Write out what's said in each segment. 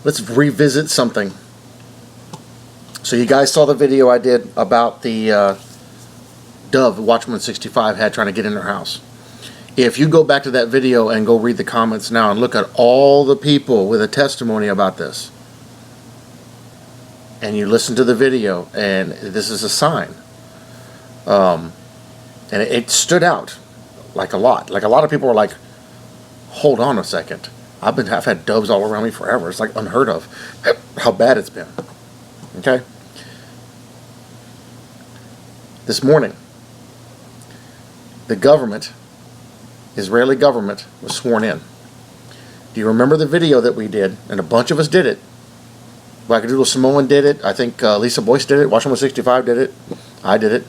let's revisit something. So you guys saw the video I did about the dove Watchman 65 had trying to get in their house. If you go back to that video and go read the comments now and look at all the people with a testimony about this, and you listen to the video, and this is a sign, and it stood out like a lot. Like a lot of people were like, hold on a second. I've had doves all around me forever. It's like unheard of how bad it's been. Okay? This morning, the government, Israeli government, was sworn in. Do you remember the video that we did? And a bunch of us did it. Wackadoodle Samoan did it. I think Lisa Boyce did it. Watchman 65 did it. I did it.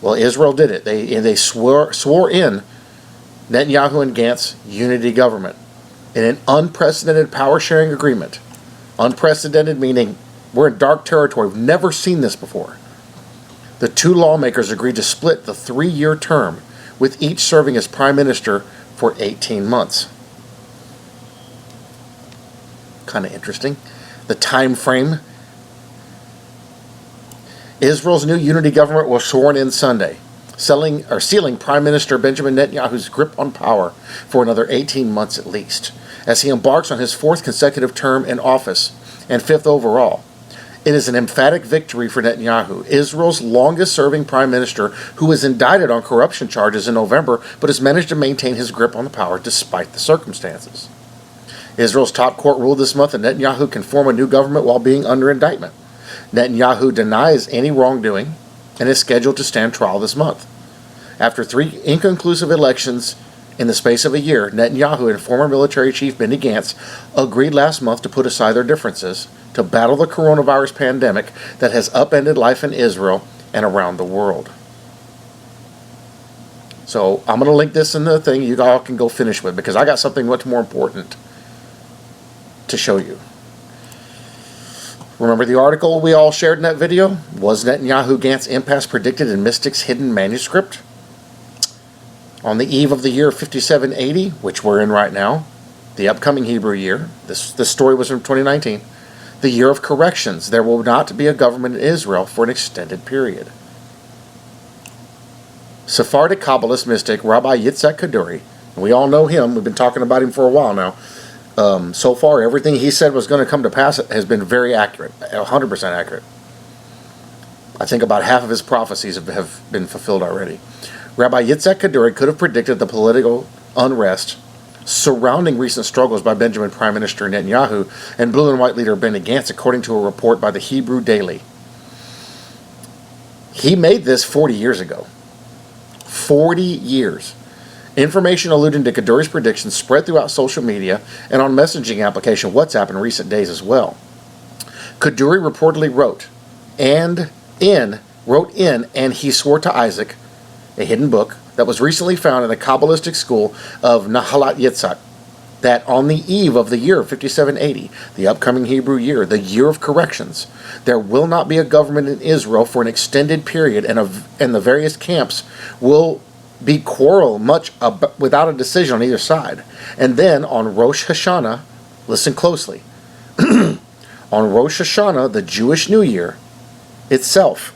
Well, Israel did it. They swore in Netanyahu and Gantz's unity government in an unprecedented power-sharing agreement. Unprecedented meaning we're in dark territory. We've never seen this before. The two lawmakers agreed to split the 3-year term, with each serving as prime minister for 18 months. Kind of interesting. The time frame. Israel's new unity government was sworn in Sunday, sealing Prime Minister Benjamin Netanyahu's grip on power for another 18 months at least, as he embarks on his 4th consecutive term in office and 5th overall. It is an emphatic victory for Netanyahu, Israel's longest-serving prime minister, who was indicted on corruption charges in November, but has managed to maintain his grip on the power despite the circumstances. Israel's top court ruled this month that Netanyahu can form a new government while being under indictment. Netanyahu denies any wrongdoing and is scheduled to stand trial this month. After 3 inconclusive elections in the space of a year, Netanyahu and former military chief Benny Gantz agreed last month to put aside their differences to battle the coronavirus pandemic that has upended life in Israel and around the world. So I'm going to link this in the thing you all can go finish with, because I got something much more important to show you. Remember the article we all shared in that video? Was Netanyahu-Gantz impasse predicted in Mystic's hidden manuscript? On the eve of the year 5780, which we're in right now, the upcoming Hebrew year, this story was from 2019, the year of corrections, there will not be a government in Israel for an extended period. Sephardic Kabbalist mystic Rabbi Yitzhak Kaduri, and we all know him, we've been talking about him for a while now. So far, everything he said was going to come to pass has been very accurate, 100% accurate. I think about half of his prophecies have been fulfilled already. Rabbi Yitzhak Kaduri could have predicted the political unrest surrounding recent struggles by Benjamin Prime Minister Netanyahu and blue and white leader Benny Gantz, according to a report by the Hebrew Daily. He made this 40 years ago. 40 years. Information alluding to Kaduri's predictions spread throughout social media and on messaging application WhatsApp in recent days as well. Kaduri reportedly wrote in, and he swore to Isaac, a hidden book that was recently found in the Kabbalistic school of Nahalat Yitzhak, that on the eve of the year 5780, the upcoming Hebrew year, the year of corrections, there will not be a government in Israel for an extended period, and the various camps will be quarrel without a decision on either side. And then on Rosh Hashanah, listen closely, on Rosh Hashanah, the Jewish New Year itself,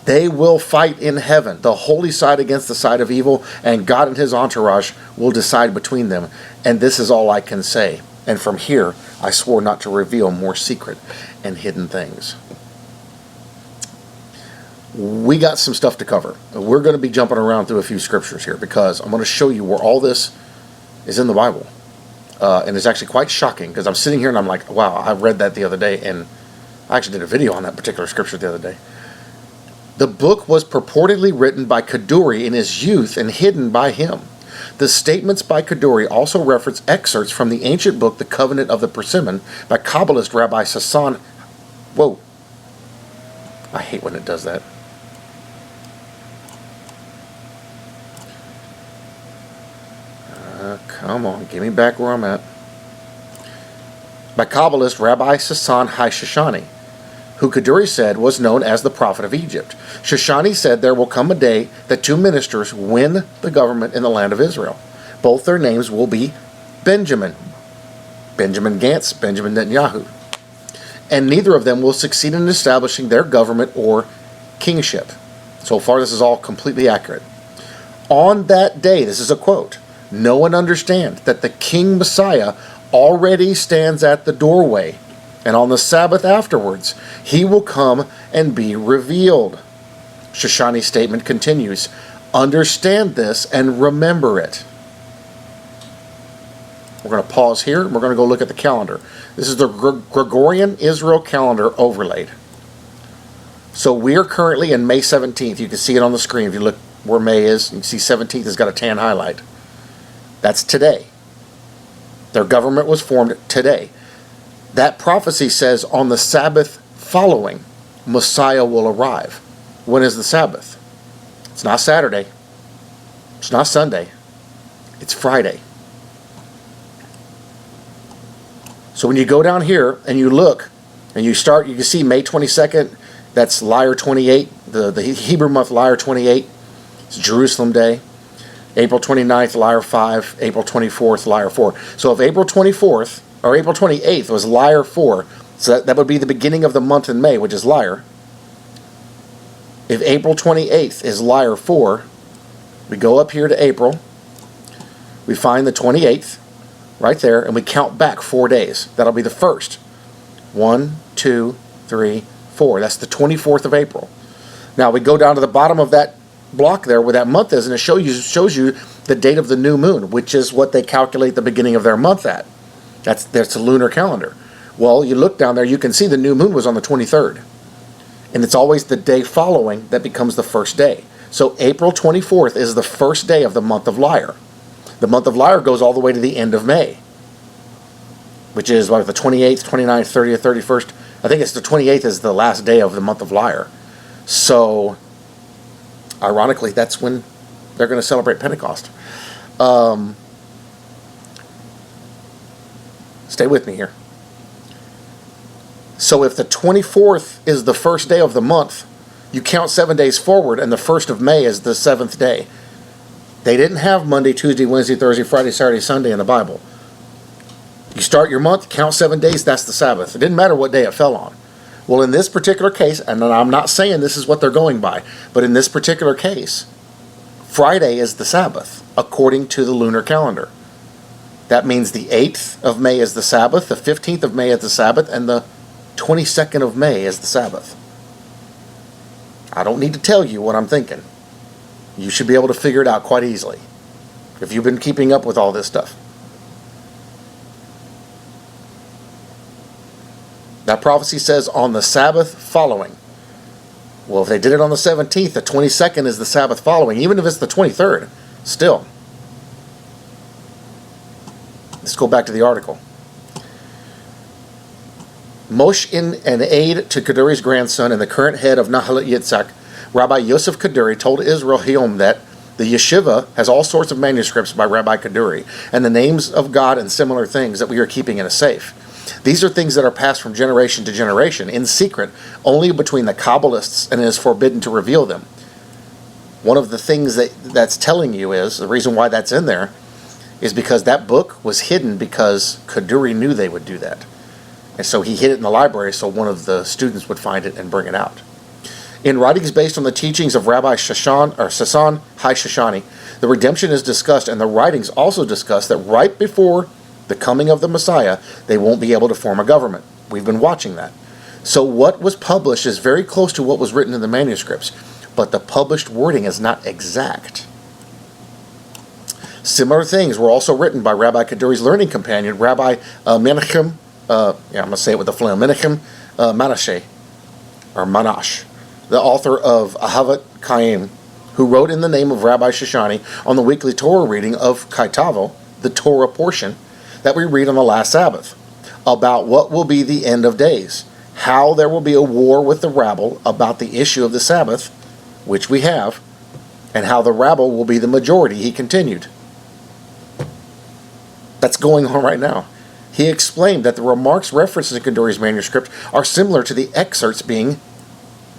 they will fight in heaven, the holy side against the side of evil, and God and his entourage will decide between them. And this is all I can say. And from here, I swore not to reveal more secret and hidden things. We got some stuff to cover. We're going to be jumping around through a few scriptures here, because I'm going to show you where all this is in the Bible. And it's actually quite shocking, because I'm sitting here and I'm like, wow, I read that the other day, and I actually did a video on that particular scripture the other day. The book was purportedly written by Kaduri in his youth and hidden by him. The statements by Kaduri also reference excerpts from the ancient book The Covenant of the Persimmon by Kabbalist Rabbi Sasson. Whoa. I hate when it does that. Come on, get me back where I'm at. By Kabbalist Rabbi Sasson HaShoshani, who Kaduri said was known as the prophet of Egypt. Shoshani said there will come a day that 2 ministers win the government in the land of Israel. Both their names will be Benjamin. Benjamin Gantz, Benjamin Netanyahu. And neither of them will succeed in establishing their government or kingship. So far, this is all completely accurate. On that day, this is a quote, know and understand that the King Messiah already stands at the doorway, and on the Sabbath afterwards, he will come and be revealed. Shoshani's statement continues, understand this and remember it. We're going to pause here, and we're going to go look at the calendar. This is the Gregorian Israel calendar overlaid. So we are currently in May 17th. You can see it on the screen. If you look where May is, you can see 17th has got a tan highlight. That's today. Their government was formed today. That prophecy says on the Sabbath following, Messiah will arrive. When is the Sabbath? It's not Saturday. It's not Sunday. It's Friday. So when you go down here and you look and you start, you can see May 22nd, that's Liar 28, the Hebrew month Liar 28. It's Jerusalem Day. April 29th, Liar 5. April 24th, Liar 4. So if April 24th or April 28th was Liar 4, so that would be the beginning of the month in May, which is Liar. If April 28th is Liar 4, we go up here to April, we find the 28th right there, and we count back 4 days. That'll be the first. 1, 2, 3, 4. That's the 24th of April. Now we go down to the bottom of that block there where that month is, and it shows you the date of the new moon, which is what they calculate the beginning of their month at. That's the lunar calendar. Well, you look down there, you can see the new moon was on the 23rd. And it's always the day following that becomes the first day. So April 24th is the first day of the month of Liar. The month of Liar goes all the way to the end of May, which is the 28th, 29th, 30th, 31st. I think it's the 28th is the last day of the month of Liar. So, ironically, that's when they're going to celebrate Pentecost. Stay with me here. So if the 24th is the first day of the month, you count 7 days forward, and the 1st of May is the 7th day. They didn't have Monday, Tuesday, Wednesday, Thursday, Friday, Saturday, Sunday in the Bible. You start your month, count 7 days, that's the Sabbath. It didn't matter what day it fell on. Well, in this particular case, and I'm not saying this is what they're going by, but in this particular case, Friday is the Sabbath, according to the lunar calendar. That means the 8th of May is the Sabbath, the 15th of May is the Sabbath, and the 22nd of May is the Sabbath. I don't need to tell you what I'm thinking. You should be able to figure it out quite easily if you've been keeping up with all this stuff. That prophecy says on the Sabbath following. Well, if they did it on the 17th, the 22nd is the Sabbath following, even if it's the 23rd, still. Let's go back to the article. Moshe, an aide to Kaduri's grandson and the current head of Nahalat Yitzhak, Rabbi Yosef Kaduri, told Israel Hayom that the yeshiva has all sorts of manuscripts by Rabbi Kaduri and the names of God and similar things that we are keeping in a safe. These are things that are passed from generation to generation in secret only between the Kabbalists, and it is forbidden to reveal them. One of the things that's telling you is, the reason why that's in there, is because that book was hidden because Kaduri knew they would do that. And so he hid it in the library so one of the students would find it and bring it out. In writings based on the teachings of Rabbi Sasson Hai Shoshani, the redemption is discussed, and the writings also discuss that right before the coming of the Messiah, they won't be able to form a government. We've been watching that. So what was published is very close to what was written in the manuscripts, but the published wording is not exact. Similar things were also written by Rabbi Kaduri's learning companion, Rabbi Menachem, I'm going to say it with the phlegm, Menachem Manash, the author of Ahavat Chaim, who wrote in the name of Rabbi Shoshani on the weekly Torah reading of Kaitavo, the Torah portion that we read on the last Sabbath, about what will be the end of days, how there will be a war with the rabble about the issue of the Sabbath, which we have, and how the rabble will be the majority, he continued. That's going on right now. He explained that the remarks referenced in Kaduri's manuscript are similar to the excerpts being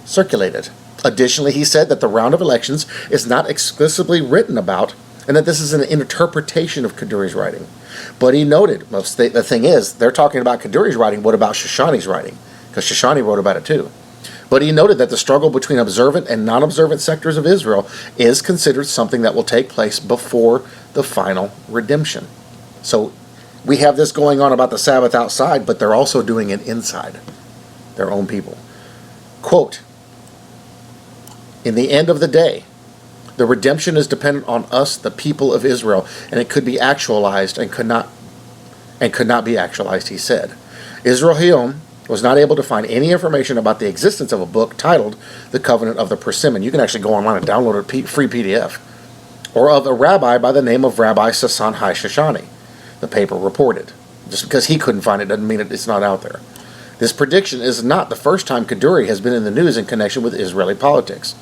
circulated. Additionally, he said that the round of elections is not explicitly written about, and that this is an interpretation of Kaduri's writing. But he noted, the thing is, they're talking about Kaduri's writing, what about Shoshani's writing? Because Shoshani wrote about it too. But he noted that the struggle between observant and non-observant sectors of Israel is considered something that will take place before the final redemption. So we have this going on about the Sabbath outside, but they're also doing it inside their own people. Quote, in the end of the day, the redemption is dependent on us, the people of Israel, and it could be actualized and could not be actualized, he said. Israel Hayom was not able to find any information about the existence of a book titled The Covenant of the Persimmon. You can actually go online and download a free PDF. Or of a rabbi by the name of Rabbi Sasan Hai Shoshani, the paper reported. Just because he couldn't find it doesn't mean it's not out there. This prediction is not the first time Kaduri has been in the news in connection with Israeli politics.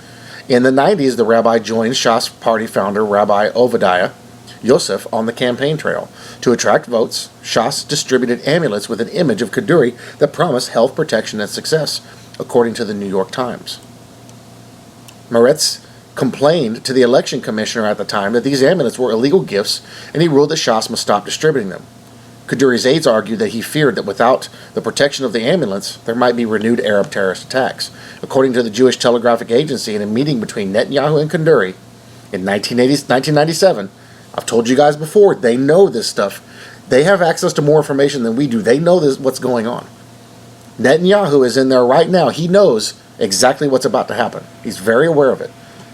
In the 90s, the rabbi joined Shas party founder Rabbi Ovadiah Yosef on the campaign trail. To attract votes, Shas distributed amulets with an image of Kaduri that promised health, protection, and success, according to the New York Times. Meretz complained to the election commissioner at the time that these amulets were illegal gifts, and he ruled that Shas must stop distributing them. Kaduri's aides argued that he feared that without the protection of the amulets, there might be renewed Arab terrorist attacks. According to the Jewish Telegraphic Agency, in a meeting between Netanyahu and Kaduri in 1997, I've told you guys before, they know this stuff. They have access to more information than we do. They know what's going on. Netanyahu is in there right now. He knows exactly what's about to happen. He's very aware of it.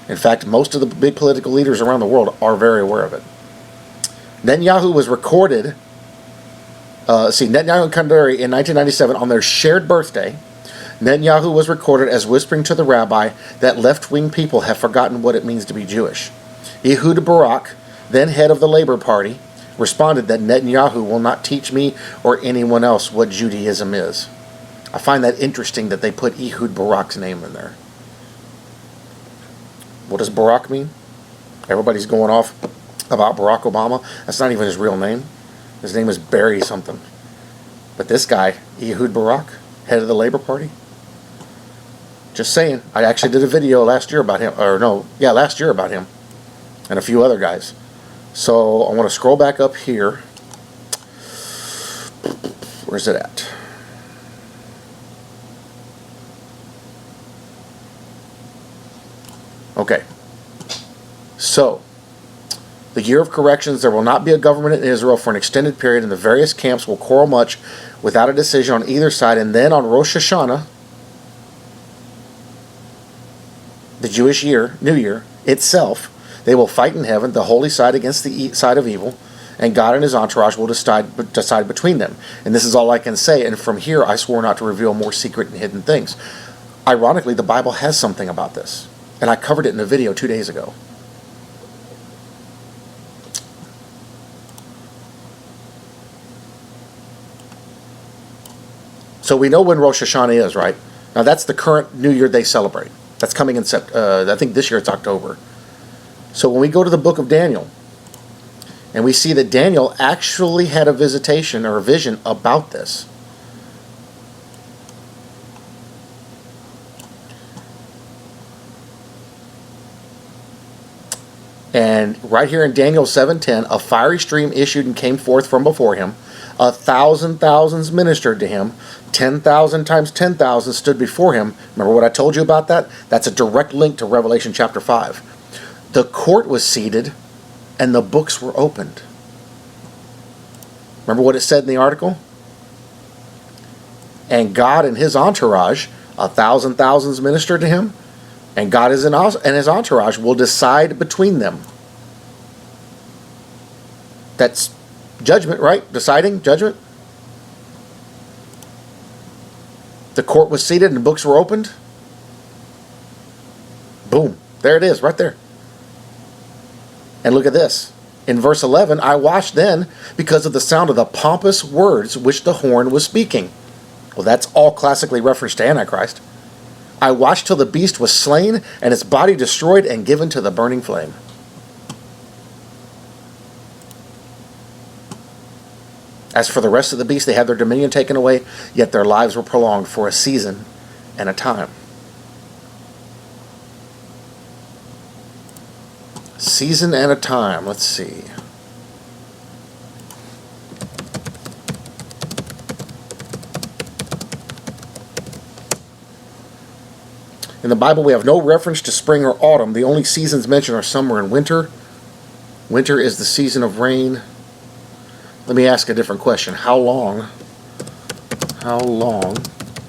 In fact, most of the big political leaders around the world are very aware of it. Netanyahu was recorded, Netanyahu and Kaduri in 1997 on their shared birthday. Netanyahu was recorded as whispering to the rabbi that left-wing people have forgotten what it means to be Jewish. Ehud Barak, then head of the Labor Party, responded that Netanyahu will not teach me or anyone else what Judaism is. I find that interesting that they put Ehud Barak's name in there. What does Barak mean? Everybody's going off about Barack Obama. That's not even his real name. His name is Barry something. But this guy, Ehud Barak, head of the Labor Party. Just saying. I actually did a video last year about him. Last year about him. And a few other guys. So I want to scroll back up here. Where's it at? Okay. So, the year of corrections, there will not be a government in Israel for an extended period, and the various camps will quarrel much without a decision on either side. And then on Rosh Hashanah, the Jewish New Year itself, they will fight in heaven, the holy side against the side of evil, and God and his entourage will decide between them. And this is all I can say, and from here I swore not to reveal more secret and hidden things. Ironically, the Bible has something about this, and I covered it in a video 2 days ago. So we know when Rosh Hashanah is, right? Now that's the current New Year they celebrate. That's coming in I think this year it's October. So when we go to the book of Daniel, and we see that Daniel actually had a visitation or a vision about this. And right here in Daniel 7:10, a fiery stream issued and came forth from before him. 1,000 thousands ministered to him. 10,000 times 10,000 stood before him. Remember what I told you about that? That's a direct link to Revelation chapter 5. The court was seated, and the books were opened. Remember what it said in the article? And God and his entourage, 1,000 thousands ministered to him, and God and his entourage will decide between them. That's judgment, right? Deciding, judgment. The court was seated and the books were opened. Boom. There it is, right there. And look at this. In verse 11, I watched then because of the sound of the pompous words which the horn was speaking. Well, that's all classically referenced to Antichrist. I watched till the beast was slain and its body destroyed and given to the burning flame. As for the rest of the beasts, they had their dominion taken away, yet their lives were prolonged for a season and a time. season and a time. Let's see. In the Bible, we have no reference to spring or autumn. The only seasons mentioned are summer and winter. Winter is the season of rain. Let me ask a different question. How long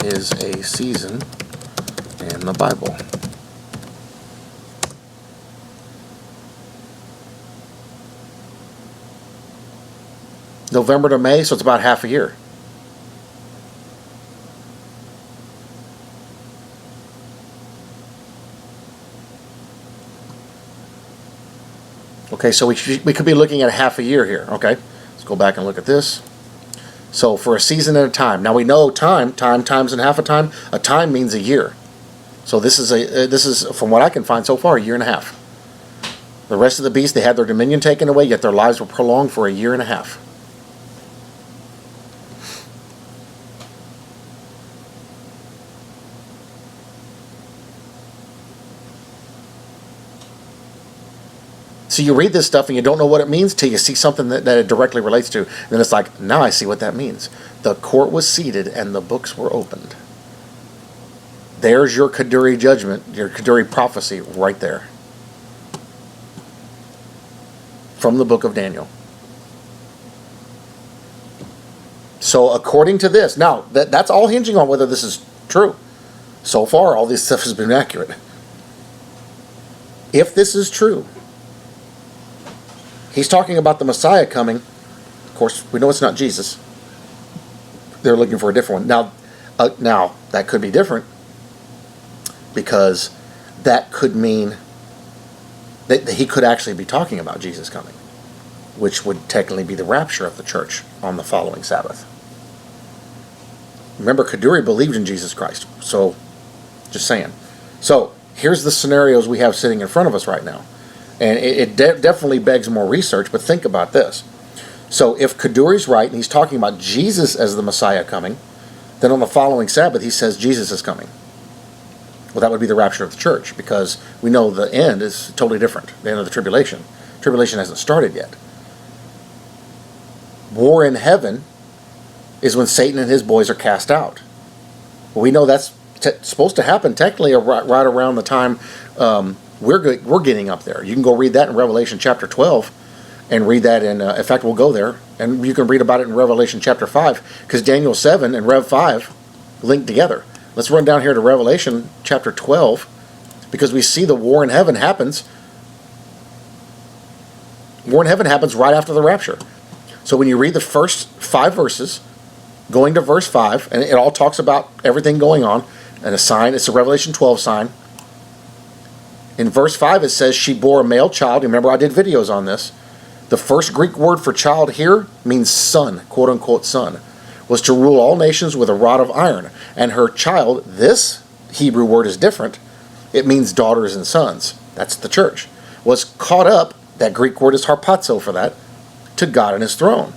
is a season in the Bible? November to May, so it's about half a year. Okay, so we could be looking at half a year here. Okay, let's go back and look at this. So for a season and a time. Now we know time times and half a time. A time means a year. So this is from what I can find so far, a year and a half. The rest of the beasts, they had their dominion taken away, yet their lives were prolonged for a year and a half. So you read this stuff and you don't know what it means till you see something that it directly relates to. And then it's like, now I see what that means. The court was seated and the books were opened. There's your Kaduri judgment, your Kaduri prophecy right there. From the book of Daniel. So according to this, now that's all hinging on whether this is true. So far, all this stuff has been accurate. If this is true, he's talking about the Messiah coming. Of course, we know it's not Jesus. They're looking for a different one. Now that could be different because that could mean that he could actually be talking about Jesus coming, which would technically be the rapture of the church on the following Sabbath. Remember, Kaduri believed in Jesus Christ. So, just saying. So, here's the scenarios we have sitting in front of us right now. And it definitely begs more research, but think about this. So if Kaduri's right, and he's talking about Jesus as the Messiah coming, then on the following Sabbath he says Jesus is coming. Well, that would be the rapture of the church, because we know the end is totally different. The end of the tribulation. Tribulation hasn't started yet. War in heaven is when Satan and his boys are cast out. Well, we know that's supposed to happen technically right around the time we're getting up there. You can go read that in Revelation chapter 12 and read that in fact, we'll go there. And you can read about it in Revelation chapter 5 because Daniel 7 and Rev 5 link together. Let's run down here to Revelation chapter 12 because we see the war in heaven happens. War in heaven happens right after the rapture. So when you read the first 5 verses, going to verse 5, and it all talks about everything going on, and a sign, it's a Revelation 12 sign. In verse 5 it says, she bore a male child. Remember, I did videos on this. The first Greek word for child here means son, quote unquote son, was to rule all nations with a rod of iron. And her child, this Hebrew word is different. It means daughters and sons. That's the church. Was caught up, that Greek word is harpazo for that, to God and his throne.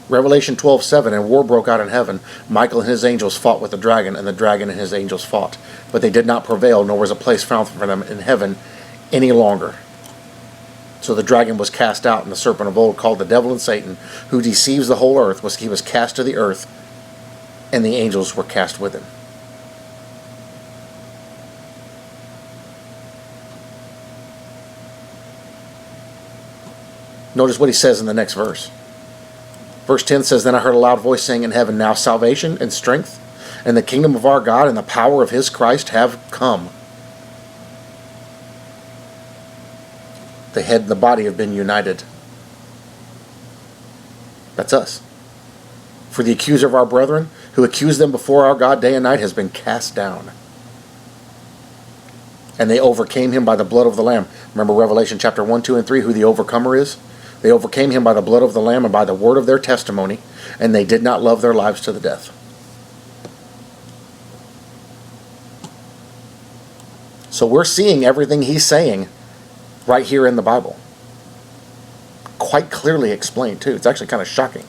Revelation 12:7, and war broke out in heaven. Michael and his angels fought with the dragon, and the dragon and his angels fought. But they did not prevail, nor was a place found for them in heaven any longer. So the dragon was cast out, and the serpent of old, called the devil and Satan, who deceives the whole earth, he was cast to the earth, and the angels were cast with him. Notice what he says in the next verse. Verse 10 says, then I heard a loud voice saying in heaven, now salvation and strength and the kingdom of our God and the power of his Christ have come. The head and the body have been united. That's us. For the accuser of our brethren, who accused them before our God day and night, has been cast down. And they overcame him by the blood of the Lamb. Remember Revelation chapter 1, 2, and 3, who the overcomer is? They overcame him by the blood of the Lamb and by the word of their testimony, and they did not love their lives to the death. So we're seeing everything he's saying right here in the Bible. Quite clearly explained, too. It's actually kind of shocking.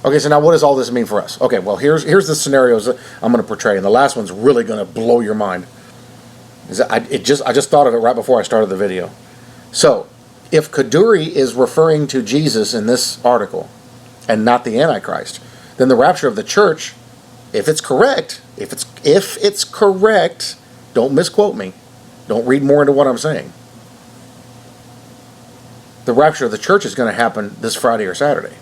Okay, so now what does all this mean for us? Okay, well, here's the scenarios that I'm going to portray, and the last one's really going to blow your mind. I just thought of it right before I started the video. So, if Kaduri is referring to Jesus in this article, and not the Antichrist, then the rapture of the church, if it's correct, don't misquote me. Don't read more into what I'm saying. The rapture of the church is going to happen this Friday or Saturday.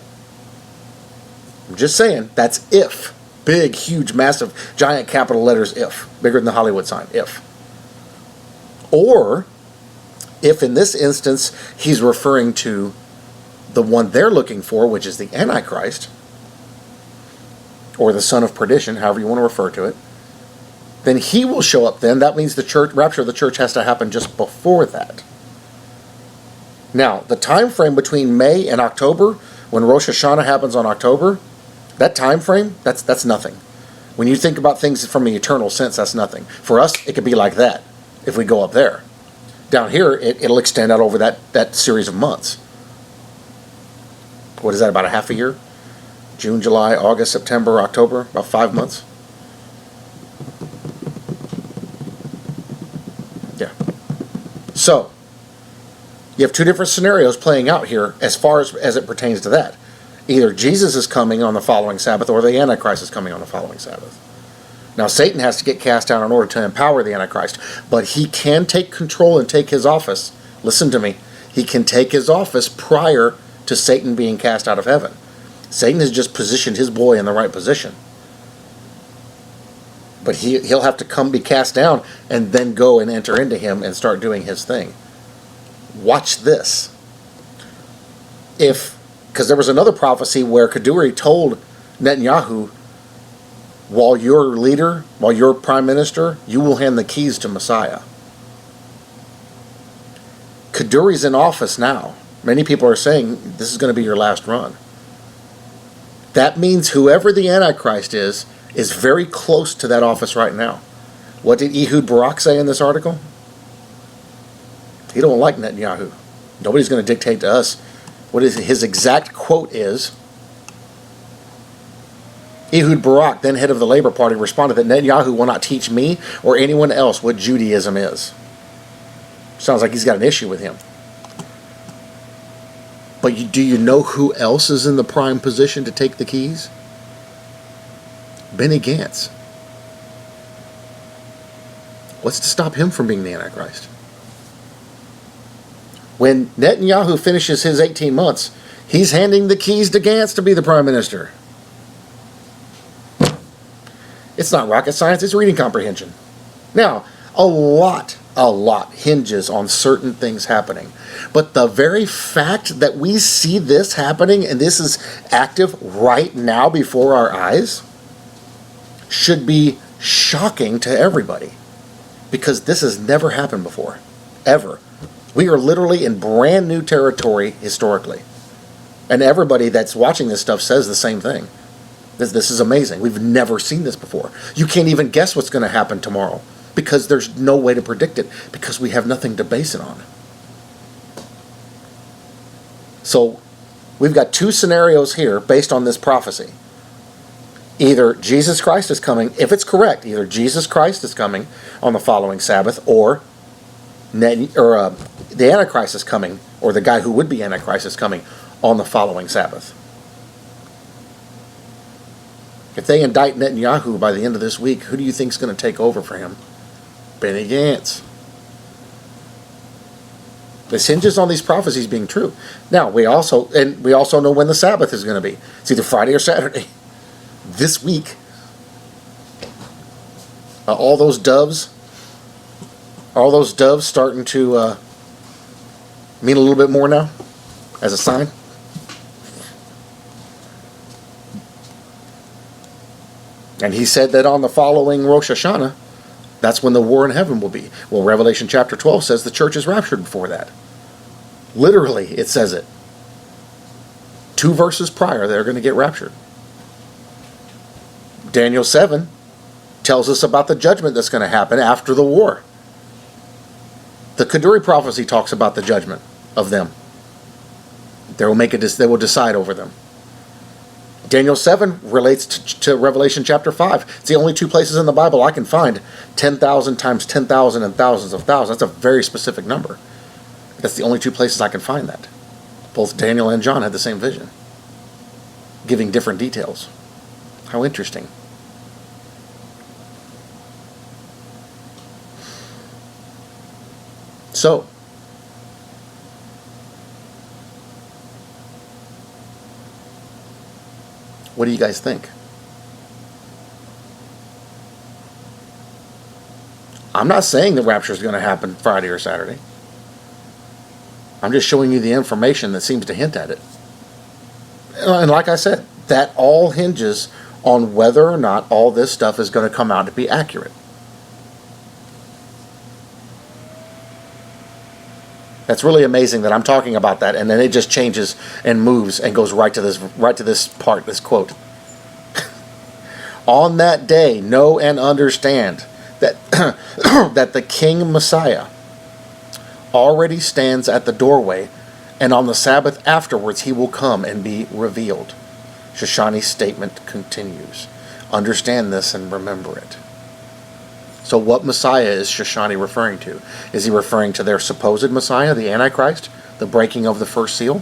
I'm just saying, that's if. Big, huge, massive, giant capital letters if. Bigger than the Hollywood sign, if. Or, if in this instance, he's referring to the one they're looking for, which is the Antichrist, or the son of perdition, however you want to refer to it, then he will show up then. That means the rapture of the church has to happen just before that. Now, the time frame between May and October, when Rosh Hashanah happens on October, that time frame, that's nothing. When you think about things from an eternal sense, that's nothing. For us, it could be like that if we go up there. Down here, it'll extend out over that series of months. What is that, about a half a year? June, July, August, September, October, about 5 months. Yeah. So, you have two different scenarios playing out here as far as it pertains to that. Either Jesus is coming on the following Sabbath or the Antichrist is coming on the following Sabbath. Now, Satan has to get cast down in order to empower the Antichrist, but he can take control and take his office. Listen to me. He can take his office prior to Satan being cast out of heaven. Satan has just positioned his boy in the right position. But he'll have to be cast down and then go and enter into him and start doing his thing. Watch this. Because there was another prophecy where Kaduri told Netanyahu, while you're leader, while you're prime minister, you will hand the keys to Messiah. Kaduri's in office now. Many people are saying this is going to be your last run. That means whoever the Antichrist is very close to that office right now. What did Ehud Barak say in this article? He don't like Netanyahu. Nobody's going to dictate to us. What is his exact quote is, Ehud Barak, then head of the Labor Party, responded that Netanyahu will not teach me or anyone else what Judaism is. Sounds like he's got an issue with him. But do you know who else is in the prime position to take the keys? Benny Gantz. What's to stop him from being the Antichrist? When Netanyahu finishes his 18 months, he's handing the keys to Gantz to be the prime minister. It's not rocket science, it's reading comprehension. Now, a lot hinges on certain things happening. But the very fact that we see this happening and this is active right now before our eyes should be shocking to everybody. Because this has never happened before. Ever. We are literally in brand new territory historically. And everybody that's watching this stuff says the same thing. This is amazing. We've never seen this before. You can't even guess what's going to happen tomorrow because there's no way to predict it because we have nothing to base it on. So we've got two scenarios here based on this prophecy. Either Jesus Christ is coming, if it's correct, either Jesus Christ is coming on the following Sabbath or the Antichrist is coming, or the guy who would be Antichrist is coming on the following Sabbath. If they indict Netanyahu by the end of this week, who do you think is going to take over for him? Benny Gantz. This hinges on these prophecies being true. Now, we also know when the Sabbath is going to be. It's either Friday or Saturday. This week. All those doves starting to mean a little bit more now as a sign. And he said that on the following Rosh Hashanah, that's when the war in heaven will be. Well, Revelation chapter 12 says the church is raptured before that. Literally, it says it. 2 verses prior, they're going to get raptured. Daniel 7 tells us about the judgment that's going to happen after the war. The Kaduri prophecy talks about the judgment of them. They will decide over them. Daniel 7 relates to Revelation chapter 5. It's the only two places in the Bible I can find 10,000 times 10,000 and thousands of thousands. That's a very specific number. That's the only two places I can find that. Both Daniel and John had the same vision, giving different details. How interesting. So, what do you guys think? I'm not saying the rapture is going to happen Friday or Saturday. I'm just showing you the information that seems to hint at it. And like I said, that all hinges on whether or not all this stuff is going to come out to be accurate. That's really amazing that I'm talking about that, and then it just changes and moves and goes right to this part, this quote. On that day, know and understand that that the King Messiah already stands at the doorway, and on the Sabbath afterwards he will come and be revealed. Shoshani's statement continues. Understand this and remember it. So what Messiah is Shoshani referring to? Is he referring to their supposed Messiah, the Antichrist, the breaking of the first seal?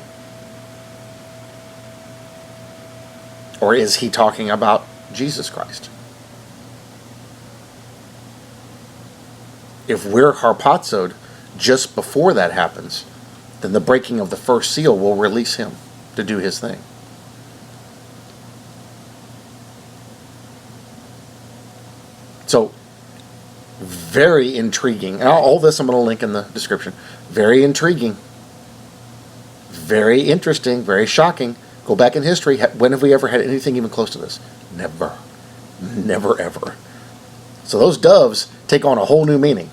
Or is he talking about Jesus Christ? If we're harpazoed just before that happens, then the breaking of the first seal will release him to do his thing. So, very intriguing. And all this I'm going to link in the description. Very intriguing. Very interesting. Very shocking. Go back in history. When have we ever had anything even close to this? Never. Never ever. So those doves take on a whole new meaning.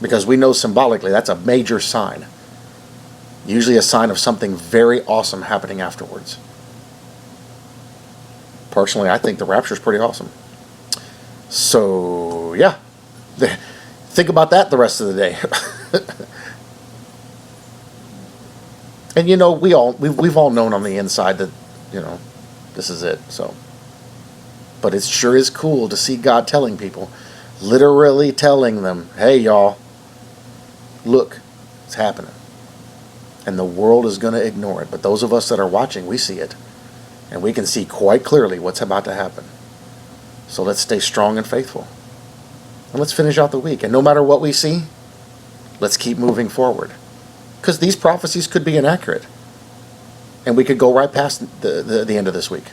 Because we know symbolically that's a major sign. Usually a sign of something very awesome happening afterwards. Personally, I think the rapture is pretty awesome. So, yeah. Think about that the rest of the day. And you know, we've all known on the inside that, you know, this is it. So, but it sure is cool to see God telling people, literally telling them, hey y'all, look, it's happening. And the world is going to ignore it. But those of us that are watching, we see it. And we can see quite clearly what's about to happen. So let's stay strong and faithful. And let's finish out the week. And no matter what we see, let's keep moving forward. Because these prophecies could be inaccurate. And we could go right past the end of this week.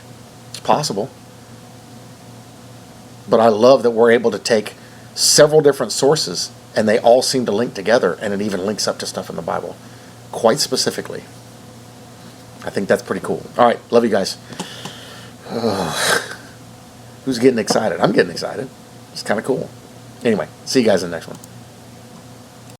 It's possible. But I love that we're able to take several different sources and they all seem to link together, and it even links up to stuff in the Bible. Quite specifically. I think that's pretty cool. All right, love you guys. Who's getting excited? I'm getting excited. It's kind of cool. Anyway, see you guys in the next one.